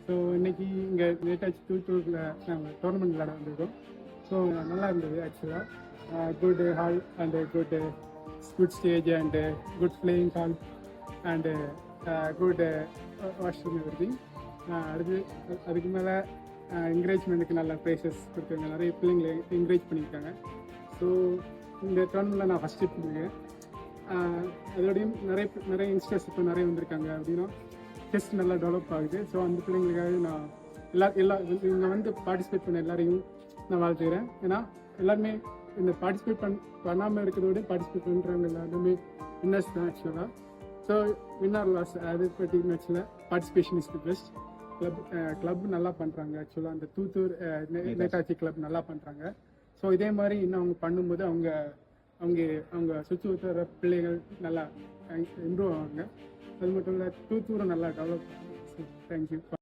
So இன்னைக்கு இங்கே நேதாஜி தூத்தூரில் நாங்கள் டோர்னமெண்ட் விளையாட வந்திருக்கோம். ஸோ நல்லா இருந்தது ஆக்சுவலாக. Good hall and good stage and good playing hall and good washroom everything. அதுக்கு மேலே என்கரேஜ்மெண்ட்டுக்கு நல்ல ப்ரைஸஸ் கொடுத்தாங்க. நிறைய பிள்ளைங்களை என்கரேஜ் பண்ணியிருக்காங்க. ஸோ இந்த டோர்னமெண்ட்டில் நான் ஃபஸ்ட்டு பண்ணியிருக்கேன். அதோடையும் நிறைய யங்ஸ்டர்ஸ் இப்போ நிறைய வந்திருக்காங்க. அப்படின்னா டெஸ்ட் நல்லா டெவலப் ஆகுது. ஸோ அந்த பிள்ளைங்களுக்காக நான் இங்கே வந்து பார்ட்டிசிபேட் பண்ண எல்லாரையும் நான் வாழ்த்துக்கிறேன். ஏன்னா எல்லாருமே இந்த பார்ட்டிசிபேட் பண்ணாமல் இருக்கிறத விட பார்ட்டிசிபேட் பண்ணுறவங்க எல்லாருமே வின்னர்ஸ் தான் ஆக்சுவலாக. ஸோ வின்னர் லாஸ் அது பற்றி மேட்ச்சில் participation is the best. Club நல்லா பண்ணுறாங்க ஆக்சுவலாக. அந்த தூத்தூர் நேதாஜி கிளப் நல்லா பண்ணுறாங்க. ஸோ இதே மாதிரி இன்னும் அவங்க பண்ணும்போது அவங்க சுற்றி வர பிள்ளைகள் நல்லா இம்ப்ரூவ் ஆவாங்க. அது மட்டும் இல்லை தூத்தூரை நல்லா டெவலப் பண்ணுவாங்க. So thank you.